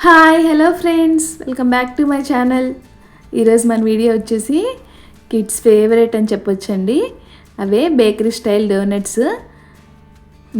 Hi hello friends, welcome back to my channel. ఈరోజు మన video వచ్చేసి కిడ్స్ ఫేవరెట్ అని చెప్పొచ్చండి. అవే బేకరీ స్టైల్ డోనట్స్.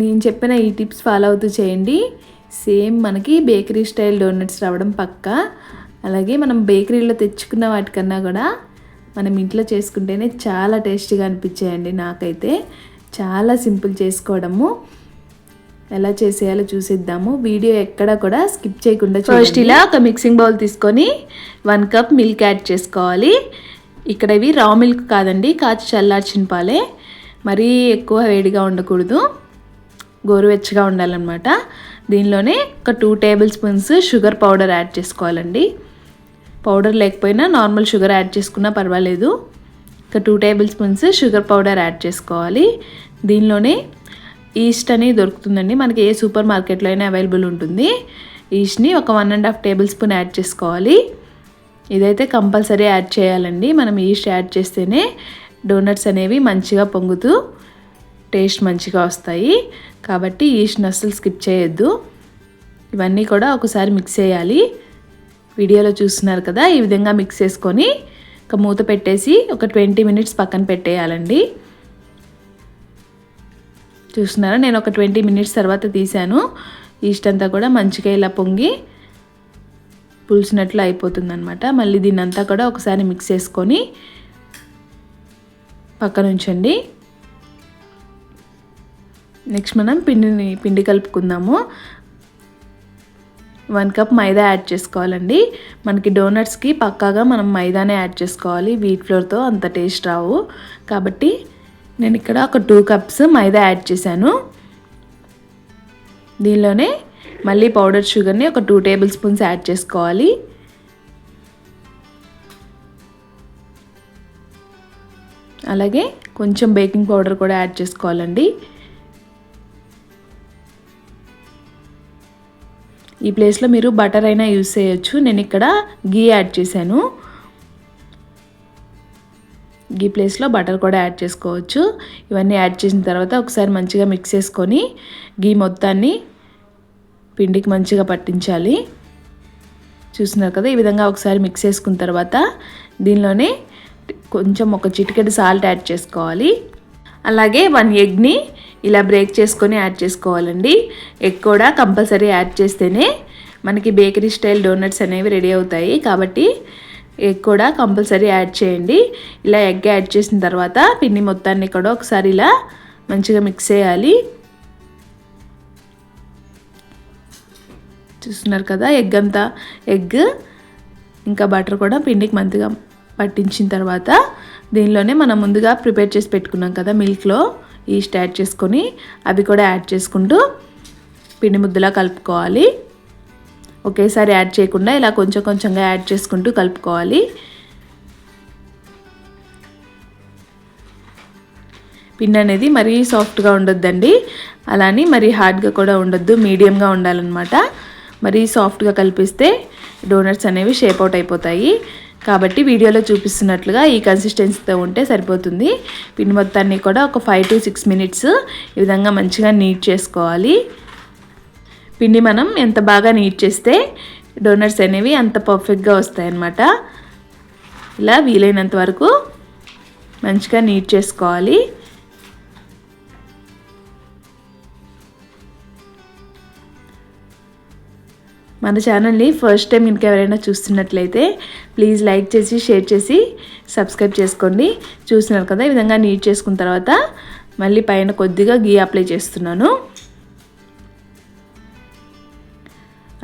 నేను చెప్పిన ఈ టిప్స్ ఫాలో అవుతూ చేయండి. సేమ్ మనకి బేకరీ స్టైల్ డోనట్స్ రావడం పక్కా. అలాగే మనం బేకరీలో తెచ్చుకున్న వాటికన్నా కూడా మనం ఇంట్లో చేసుకుంటేనే చాలా టేస్టీగా అనిపించాయండి. నాకైతే చాలా సింపుల్ చేసుకోవడము. ఎలా చేసేయాలో చూసిద్దాము. వీడియో ఎక్కడ కూడా స్కిప్ చేయకుండా ఫస్ట్ ఇలా ఒక మిక్సింగ్ బౌల్ తీసుకొని 1 కప్ మిల్క్ యాడ్ చేసుకోవాలి. ఇక్కడ ఇవి రా మిల్క్ కాదండి, కాచి చల్లార్చిన పాలే. మరీ ఎక్కువ వేడిగా ఉండకూడదు, గోరువెచ్చగా ఉండాలన్నమాట. దీనిలోనే ఒక 2 table spoons sugar powder add చేసుకోవాలండి. పౌడర్ లేకపోయినా నార్మల్ షుగర్ యాడ్ చేసుకున్నా పర్వాలేదు. ఒక 2 table spoons sugar powder add చేసుకోవాలి. దీనిలోనే ఈస్ట్ అని దొరుకుతుందండి, మనకి ఏ సూపర్ మార్కెట్లో అయినా అవైలబుల్ ఉంటుంది. ఈస్ట్ని ఒక 1.5 టేబుల్ స్పూన్ యాడ్ చేసుకోవాలి. ఇదైతే కంపల్సరీ యాడ్ చేయాలండి. మనం ఈస్ట్ యాడ్ చేస్తేనే డోనట్స్ అనేవి మంచిగా పొంగుతూ టేస్ట్ మంచిగా వస్తాయి. కాబట్టి ఈస్ట్ని అస్సలు స్కిప్ చేయొద్దు. ఇవన్నీ కూడా ఒకసారి మిక్స్ చేయాలి. వీడియోలో చూస్తున్నారు కదా, ఈ విధంగా మిక్స్ చేసుకొని ఒక మూత పెట్టేసి ఒక 20 మినిట్స్ పక్కన పెట్టేయాలండి. చూస్తున్నారా, నేను ఒక 20 మినిట్స్ తర్వాత తీసాను. ఈస్ట్ అంతా కూడా మంచిగా ఇలా పొంగి పులిసినట్లు అయిపోతుందన్నమాట. మళ్ళీ దీన్ని అంతా కూడా ఒకసారి మిక్స్ చేసుకొని పక్కన ఉంచండి. నెక్స్ట్ మనం పిండి కలుపుకుందాము. 1 కప్ మైదా యాడ్ చేసుకోవాలండి. మనకి డోనట్స్కి పక్కాగా మనం మైదానే యాడ్ చేసుకోవాలి. వీట్ ఫ్లోర్తో అంత టేస్ట్ రావు. కాబట్టి నేను ఇక్కడ ఒక 2 కప్స్ మైదా యాడ్ చేశాను. దీనిలోనే మళ్ళీ పౌడర్ షుగర్ని ఒక 2 టేబుల్ స్పూన్స్ యాడ్ చేసుకోవాలి. అలాగే కొంచెం బేకింగ్ పౌడర్ కూడా యాడ్ చేసుకోవాలండి. ఈ ప్లేస్లో మీరు బటర్ అయినా యూస్ చేయొచ్చు. నేను ఇక్కడ గీ యాడ్ చేశాను. గీ ప్లేస్లో బటర్ కూడా యాడ్ చేసుకోవచ్చు. ఇవన్నీ యాడ్ చేసిన తర్వాత ఒకసారి మంచిగా మిక్స్ చేసుకొని గీ మొత్తాన్ని పిండికి మంచిగా పట్టించాలి. చూస్తున్నారు కదా, ఈ విధంగా ఒకసారి మిక్స్ చేసుకున్న తర్వాత దీనిలోనే కొంచెం ఒక చిటికెడు సాల్ట్ యాడ్ చేసుకోవాలి. అలాగే 1 ఎగ్ని ఇలా బ్రేక్ చేసుకొని యాడ్ చేసుకోవాలండి. ఎగ్ కూడా కంపల్సరీ యాడ్ చేస్తేనే మనకి బేకరీ స్టైల్ డోనట్స్ అనేవి రెడీ అవుతాయి. కాబట్టి ఎగ్ కూడా కంపల్సరీ యాడ్ చేయండి. ఇలా ఎగ్ యాడ్ చేసిన తర్వాత పిండి మొత్తాన్ని కూడా ఒకసారి ఇలా మంచిగా మిక్స్ చేయాలి. చూస్తున్నారు కదా, ఎగ్ ఇంకా బటర్ కూడా పిండికి మంచిగా పట్టించిన తర్వాత దీనిలోనే మనం ముందుగా ప్రిపేర్ చేసి పెట్టుకున్నాం కదా మిల్క్లో ఈస్ట్ యాడ్ చేసుకొని అవి కూడా యాడ్ చేసుకుంటూ పిండి ముద్దలా కలుపుకోవాలి. ఒకేసారి యాడ్ చేయకుండా ఇలా కొంచెం కొంచెంగా యాడ్ చేసుకుంటూ కలుపుకోవాలి. పిండి అనేది మరీ సాఫ్ట్గా ఉండొద్దండి, అలానే మరీ హార్డ్గా కూడా ఉండొద్దు, మీడియంగా ఉండాలన్నమాట. మరీ సాఫ్ట్గా కలిపిస్తే డోనట్స్ అనేవి షేప్ అవుట్ అయిపోతాయి. కాబట్టి వీడియోలో చూపిస్తున్నట్లుగా ఈ కన్సిస్టెన్సీతో ఉంటే సరిపోతుంది. పిండి మొత్తాన్ని కూడా ఒక 5 to 6 మినిట్స్ ఈ విధంగా మంచిగా నీట్ చేసుకోవాలి. పిండి మనం ఎంత బాగా నీట్ చేస్తే డోనట్స్ అనేవి అంత పర్ఫెక్ట్గా వస్తాయన్నమాట. ఇలా వీలైనంత వరకు మంచిగా నీట్ చేసుకోవాలి. మన ఛానల్ని ఫస్ట్ టైం ఇంకెవరైనా చూస్తున్నట్లయితే ప్లీజ్ లైక్ చేసి షేర్ చేసి సబ్స్క్రైబ్ చేసుకోండి. చూస్తున్నారు కదా, ఈ విధంగా నీట్ చేసుకున్న తర్వాత మళ్ళీ పైన కొద్దిగా గీ అప్లై చేస్తున్నాను.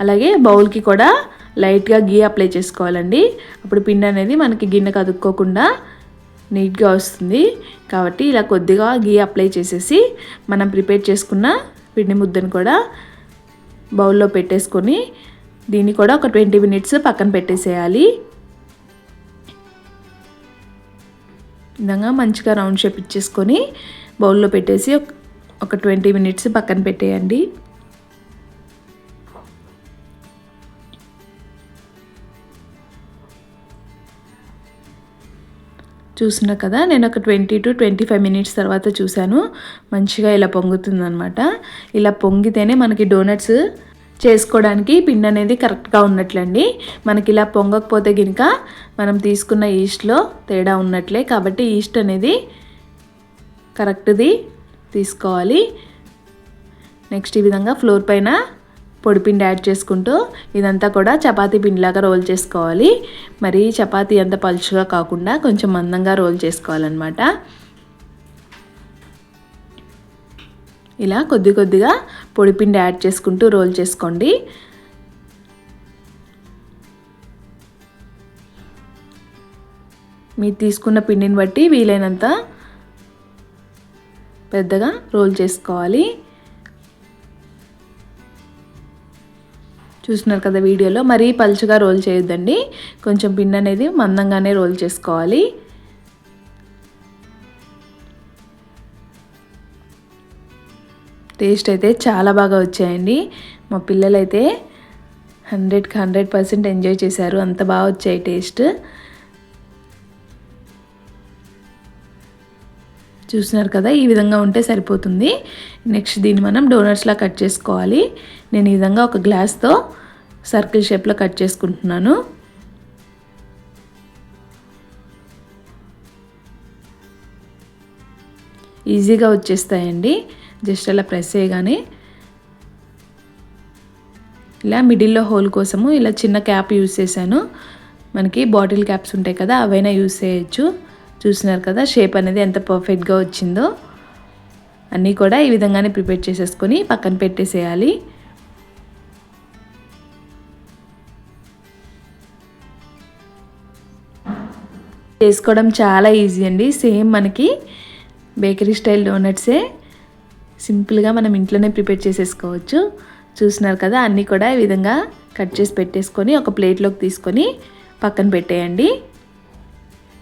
అలాగే బౌల్కి కూడా లైట్గా గీ అప్లై చేసుకోవాలండి. అప్పుడు పిండి అనేది మనకి గిన్నెకు అతుక్కోకుండా నీట్గా వస్తుంది. కాబట్టి ఇలా కొద్దిగా గీ అప్లై చేసేసి మనం ప్రిపేర్ చేసుకున్న పిండి ముద్దను కూడా బౌల్లో పెట్టేసుకొని దీన్ని కూడా ఒక 20 మినిట్స్ పక్కన పెట్టేసేయాలి. విధంగా మంచిగా రౌండ్ షేప్ ఇచ్చేసుకొని బౌల్లో పెట్టేసి ఒక 20 మినిట్స్ పక్కన పెట్టేయండి. చూస్తున్నా కదా, నేను ఒక 20 to 25 మినిట్స్ తర్వాత చూశాను. మంచిగా ఇలా పొంగుతుందన్నమాట. ఇలా పొంగితేనే మనకి డోనట్స్ చేసుకోవడానికి పిండి అనేది కరెక్ట్గా ఉన్నట్లండి. మనకి ఇలా పొంగకపోతే గినక మనం తీసుకున్న ఈస్ట్లో తేడా ఉన్నట్లే. కాబట్టి ఈస్ట్ అనేది కరెక్ట్ది తీసుకోవాలి. నెక్స్ట్ ఈ విధంగా ఫ్లోర్ పైన పొడిపిండి యాడ్ చేసుకుంటూ ఇదంతా కూడా చపాతీ పిండిలాగా రోల్ చేసుకోవాలి. మరి చపాతీ అంత పలుచగా కాకుండా కొంచెం మందంగా రోల్ చేసుకోవాలన్నమాట. ఇలా కొద్ది కొద్దిగా పొడిపిండి యాడ్ చేసుకుంటూ రోల్ చేసుకోండి. మీరు తీసుకున్న పిండిని బట్టి వీలైనంత పెద్దగా రోల్ చేసుకోవాలి. చూస్తున్నారు కదా వీడియోలో, మరీ పలుచగా రోల్ చేయొద్దండి. కొంచెం పిండి అనేది మందంగానే రోల్ చేసుకోవాలి. టేస్ట్ అయితే చాలా బాగా వచ్చాయండి. మా పిల్లలైతే 100కి 100% ఎంజాయ్ చేశారు. అంత బాగా వచ్చాయి టేస్ట్. చూస్తున్నారు కదా, ఈ విధంగా ఉంటే సరిపోతుంది. నెక్స్ట్ దీన్ని మనం డోనట్స్లా కట్ చేసుకోవాలి. నేను ఈ విధంగా ఒక గ్లాస్తో సర్కిల్ షేప్లో కట్ చేసుకుంటున్నాను. ఈజీగా వచ్చేస్తాయండి. జస్ట్ అలా ప్రెస్ చేయగానే. ఇలా మిడిల్లో హోల్ కోసము ఇలా చిన్న క్యాప్ యూస్ చేశాను. మనకి బాటిల్ క్యాప్స్ ఉంటాయి కదా, అవైనా యూస్ చేయొచ్చు. చూస్తున్నారు కదా షేప్ అనేది ఎంత పర్ఫెక్ట్గా వచ్చిందో. అన్నీ కూడా ఈ విధంగానే ప్రిపేర్ చేసేసుకొని పక్కన పెట్టేసేయాలి. చేసుకోవడం చాలా ఈజీ అండి. సేమ్ మనకి బేకరీ స్టైల్ డోనట్సే సింపుల్గా మనం ఇంట్లోనే ప్రిపేర్ చేసేసుకోవచ్చు. చూస్తున్నారు కదా, అన్నీ కూడా ఈ విధంగా కట్ చేసి పెట్టేసుకొని ఒక ప్లేట్లోకి తీసుకొని పక్కన పెట్టేయండి.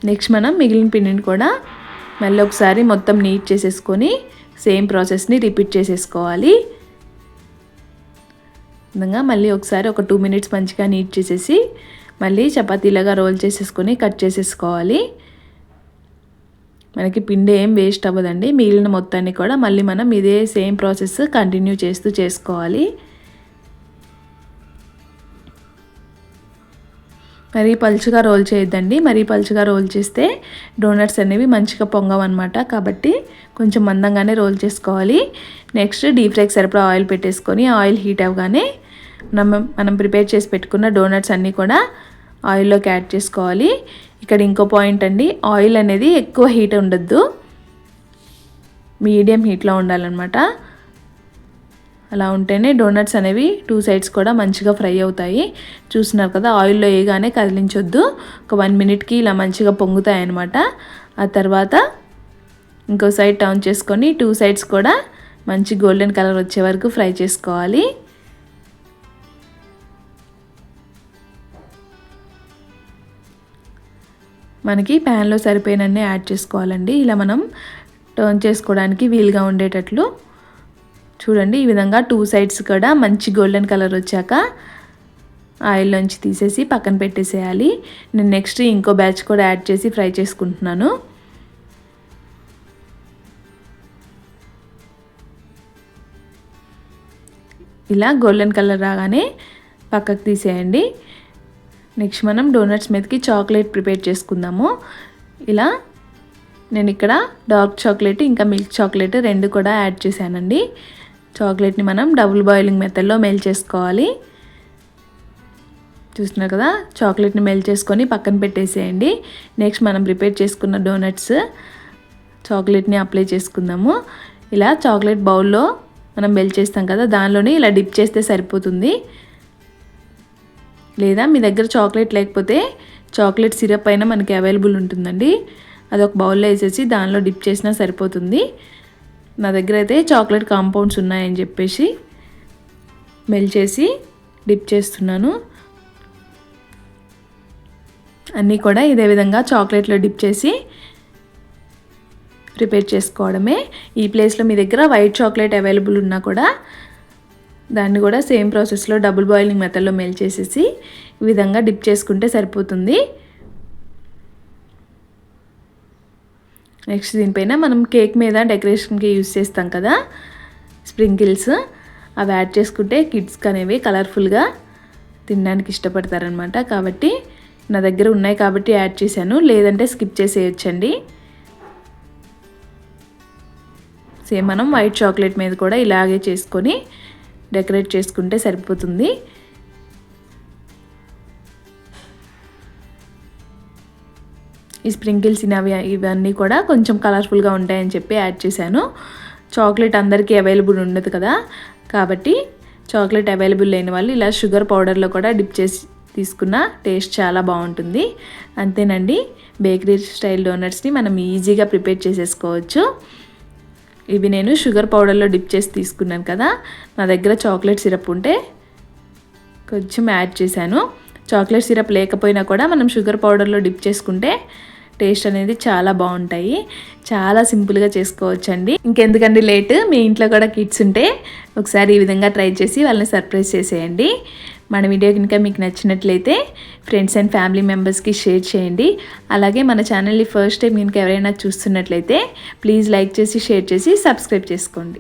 నెక్స్ట్ మనం మిగిలిన పిండిని కూడా మళ్ళీ ఒకసారి మొత్తం నీట్ చేసేసుకొని సేమ్ ప్రాసెస్ని రిపీట్ చేసేసుకోవాలి. విధంగా మళ్ళీ ఒకసారి ఒక 2 minutes మంచిగా నీట్ చేసేసి మళ్ళీ చపాతీలాగా రోల్ చేసేసుకొని కట్ చేసేసుకోవాలి. మనకి పిండి ఏం వేస్ట్ అవ్వదండి. మిగిలిన మొత్తాన్ని కూడా మళ్ళీ మనం ఇదే సేమ్ ప్రాసెస్ కంటిన్యూ చేస్తూ చేసుకోవాలి. మరీ పలుచగా రోల్ చేయొద్దండి. మరీ పలుచగా రోల్ చేస్తే డోనట్స్ అనేవి మంచిగా పొంగవన్నమాట. కాబట్టి కొంచెం మందంగానే రోల్ చేసుకోవాలి. నెక్స్ట్ డీప్ ఫ్రైకి సరిపడా ఆయిల్ పెట్టేసుకొని ఆయిల్ హీట్ అవ్వగానే మనం ప్రిపేర్ చేసి పెట్టుకున్న డోనట్స్ అన్నీ కూడా ఆయిల్లోకి యాడ్ చేసుకోవాలి. ఇక్కడ ఇంకో పాయింట్ అండి, ఆయిల్ అనేది ఎక్కువ హీట్ ఉండొద్దు, మీడియం హీట్లో ఉండాలన్నమాట. అలా ఉంటేనే డోనట్స్ అనేవి 2 sides కూడా మంచిగా ఫ్రై అవుతాయి. చూస్తున్నారు కదా, ఆయిల్లో వేయగానే కదిలించొద్దు. ఒక 1 minute ఇలా మంచిగా పొంగుతాయి అన్నమాట. ఆ తర్వాత ఇంకో సైడ్ టర్న్ చేసుకొని 2 sides కూడా మంచి గోల్డెన్ కలర్ వచ్చే వరకు ఫ్రై చేసుకోవాలి. మనకి ప్యాన్లో సరిపోయినన్ని యాడ్ చేసుకోవాలండి. ఇలా మనం టర్న్ చేసుకోవడానికి వీలుగా ఉండేటట్లు చూడండి. ఈ విధంగా 2 sides కూడా మంచి గోల్డెన్ కలర్ వచ్చాక ఆయిల్లోంచి తీసేసి పక్కన పెట్టేసేయాలి. నేను నెక్స్ట్ ఇంకో బ్యాచ్ కూడా యాడ్ చేసి ఫ్రై చేసుకుంటున్నాను. ఇలా గోల్డెన్ కలర్ రాగానే పక్కకు తీసేయండి. నెక్స్ట్ మనం డోనట్స్ మీదకి చాక్లెట్ ప్రిపేర్ చేసుకుందాము. ఇలా నేను ఇక్కడ డార్క్ చాక్లెట్ ఇంకా మిల్క్ చాక్లెట్ 2 కూడా యాడ్ చేశానండి. చాక్లెట్ని మనం డబుల్ బాయిలింగ్ మెథడ్లో మెల్ట్ చేసుకోవాలి. చూస్తున్నారు కదా, చాక్లెట్ని మెల్ట్ చేసుకొని పక్కన పెట్టేసేయండి. నెక్స్ట్ మనం ప్రిపేర్ చేసుకున్న డోనట్స్ చాక్లెట్ని అప్లై చేసుకుందాము. ఇలా చాక్లెట్ బౌల్లో మనం మెల్ట్ చేస్తాం కదా, దానిలోనే ఇలా డిప్ చేస్తే సరిపోతుంది. లేదా మీ దగ్గర చాక్లెట్ లేకపోతే చాక్లెట్ సిరప్ అయినా మనకి అవైలబుల్ ఉంటుందండి. అదొక బౌల్లో వేసేసి దానిలో డిప్ చేసినా సరిపోతుంది. నా దగ్గర అయితే చాక్లెట్ కాంపౌండ్స్ ఉన్నాయని చెప్పేసి మెల్ట్ చేసి డిప్ చేస్తున్నాను. అన్నీ కూడా ఇదే విధంగా చాక్లెట్లో డిప్ చేసి ప్రిపేర్ చేసుకోవడమే. ఈ ప్లేస్లో మీ దగ్గర వైట్ చాక్లెట్ అవైలబుల్ ఉన్నా కూడా దాన్ని కూడా సేమ్ ప్రాసెస్లో డబుల్ బాయిలింగ్ మెథడ్లో మెల్ట్ చేసేసి ఈ విధంగా డిప్ చేసుకుంటే సరిపోతుంది. నెక్స్ట్ దీనిపైన మనం కేక్ మీద డెకరేషన్కి యూస్ చేస్తాం కదా స్ప్రింకిల్స్, అవి యాడ్ చేసుకుంటే కిడ్స్కి అనేవి కలర్ఫుల్గా తినడానికి ఇష్టపడతారనమాట. కాబట్టి నా దగ్గర ఉన్నాయి కాబట్టి యాడ్ చేశాను, లేదంటే స్కిప్ చేసేయచ్చండి. సేమ్ మనం వైట్ చాక్లెట్ మీద కూడా ఇలాగే చేసుకొని డెకరేట్ చేసుకుంటే సరిపోతుంది. ఈ స్ప్రింకిల్స్ ఇవన్నీ కూడా కొంచెం కలర్ఫుల్గా ఉంటాయని చెప్పి యాడ్ చేశాను. చాక్లెట్ అందరికీ అవైలబుల్ ఉండదు కదా, కాబట్టి చాక్లెట్ అవైలబుల్ లేని వాళ్ళు ఇలా షుగర్ పౌడర్లో కూడా డిప్ చేసి తీసుకున్న టేస్ట్ చాలా బాగుంటుంది. అంతేనండి, బేకరీ స్టైల్ డోనట్స్ని మనం ఈజీగా ప్రిపేర్ చేసేసుకోవచ్చు. ఇవి నేను షుగర్ పౌడర్లో డిప్ చేసి తీసుకున్నాను కదా, నా దగ్గర చాక్లెట్ సిరప్ ఉంటే కొంచెం యాడ్ చేశాను. చాక్లెట్ సిరప్ లేకపోయినా కూడా మనం షుగర్ పౌడర్లో డిప్ చేసుకుంటే టేస్ట్ అనేది చాలా బాగుంటాయి. చాలా సింపుల్గా చేసుకోవచ్చండి. ఇంకెందుకండి లేట్, మీ ఇంట్లో కూడా కిడ్స్ ఉంటే ఒకసారి ఈ విధంగా ట్రై చేసి వాళ్ళని సర్ప్రైజ్ చేసేయండి. మన వీడియో కనుక మీకు నచ్చినట్లయితే ఫ్రెండ్స్ అండ్ ఫ్యామిలీ మెంబర్స్కి షేర్ చేయండి. అలాగే మన ఛానల్ని ఫస్ట్ టైం కనుక ఎవరైనా చూస్తున్నట్లయితే ప్లీజ్ లైక్ చేసి షేర్ చేసి సబ్స్క్రైబ్ చేసుకోండి.